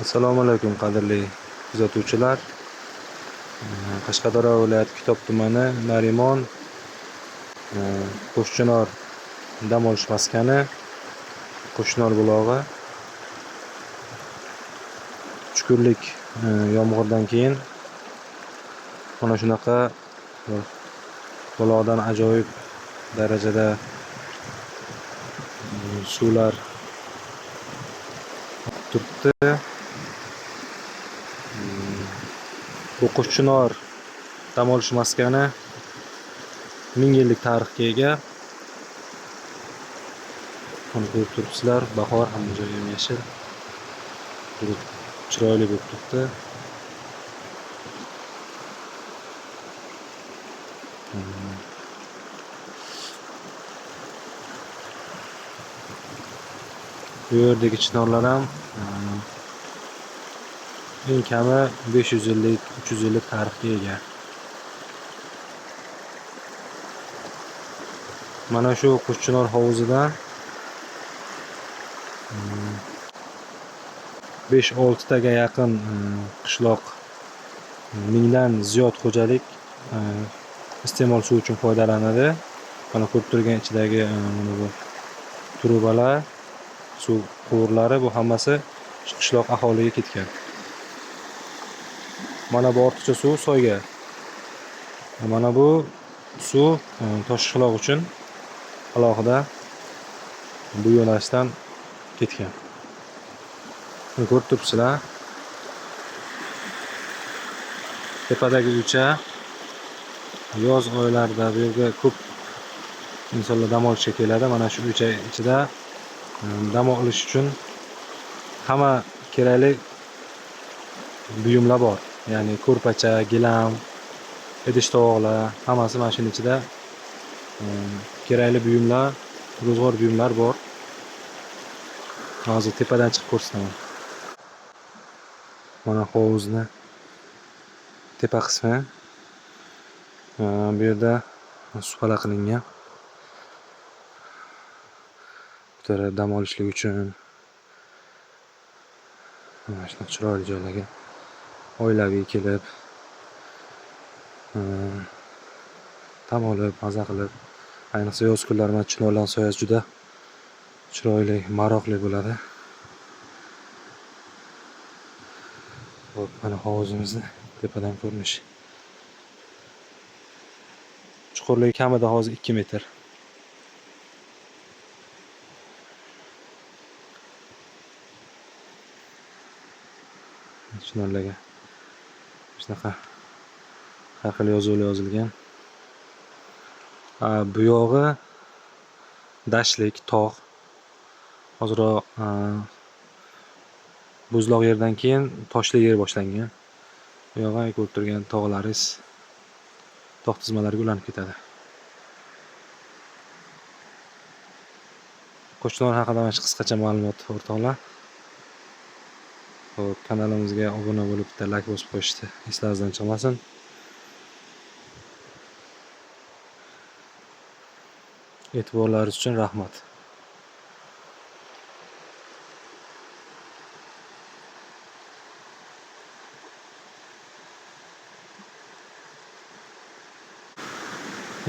Assalomu alaykum qadrli kuzatuvchilar. Qashqadaryo viloyati Kitob tumani Narimon Qo'shchinor dam olish maskani, Qo'shchinor bulog'i. 3 kunlik yomg'irdan keyin mana shunaqa buloqdan ajoyib darajada suvlar turibdi. Bu Qo'shchinor dam olish maskani 1000 yillik tarixga ega. Buni ko'rib turibsizlar, bahor, hamma joy yashil. Chiroyli bo'lib turibdi. Bu yerdagi chinorlar ham eng kami 500 yillik, 300 yillik tarixga ega. Mana shu Qo'shchinor hovuzidan 5-6 taga yaqin qishloq, 1000 dan ziyod xo'jalik iste'mol suvi uchun foydalanadi. Mana ko'rib turgan ichidagi mana bu trubalar, suv quvurlari, bu hammasi qishloq aholiga ketgan. Mana bu ortiqcha suv soyga. Mana bu suv Toshqishloq uchun alohida bu yo'nalishdan ketgan. Ko'rib turibsizlar. Tepadagi uycha yoz oylarida bu yerga ko'p insonlar dam olishga keladi. Mana shu uycha ichida dam olish uchun hamma kerakli buyumlar bor. Ya'ni ko'rpacha, gilam, idish-tovoqlar, hammasi mana shuning ichida kerakli buyumlar, ro'zg'or buyumlar bor. Hozir tepadan chiqib ko'rsataman. Mana hovuzni tepa qismi. Bu yerda supalar qilingan. Bu taraf dam olishlik uchun mana shunday chiroyli joylarga oilaviy kelib dam olib, maza qilib, ayniqsa yoz kunlari mana chinorlar soyasi juda chiroyli, maroqli bo'ladi. Hop, mana hovuzimizni tepadan ko'rinish. Chuqurligi kamida hozir 2 metr. Chinorlarga shunaqa har xil yozuvlar yozilgan. Bu yog'i dashtlik, tog'. Hozirroq buzloq yerdan keyin toshli yer boshlangan. Bu yog'i ko'rib turgan tog'laringiz tog' tizmalariga ulanib ketadi. Qo'shchinor haqida mana shu qisqacha ma'lumot o'rtoqlar. Xo'p, kanalimizga obuna bo'lib, bitta like bosib qo'yishni eslaringizdan chiqmasin. E'tiborlaringiz uchun rahmat.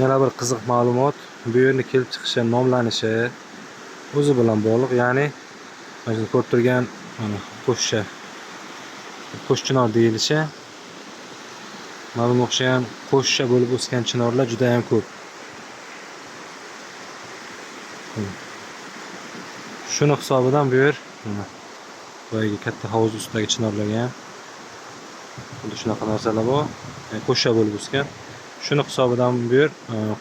Yana bir qiziq ma'lumot, bu yerning kelib chiqishi, nomlanishi o'zi bilan bog'liq. Ya'ni mana shu ko'rib turgan mana Qo'shchinor deyilishi. Mana bunga o'xshagan qo'shcha bo'lib o'sgan chinorlar juda ham ko'p. Shuni hisobidan bu yer boyagi katta hovuz ustidagi chinorlarga ham xuddi shunaqa narsalar bor. Qo'shcha bo'lib o'sgan. Shuni hisobidan bu yer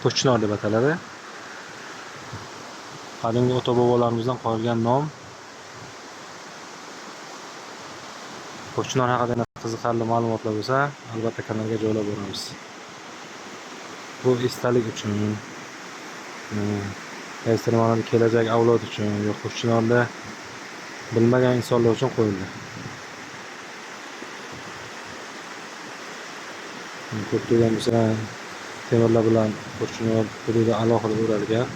Qo'shchinor deb ataladi. Qadimgi ota-bobolarimizdan qolgan nom. Qo'shchinor haqida qiziqarli ma'lumotlar bo'lsa, albatta kanalga joylab boramiz. Bu esdalik uchun, mana kelajak avlod uchun, yo'q Qo'shchinorda bilmagan insonlar uchun qo'yildi. Ko'p turgan bo'lsa, temirlar bilan Qo'shchinor hududi alohida o'ralgan.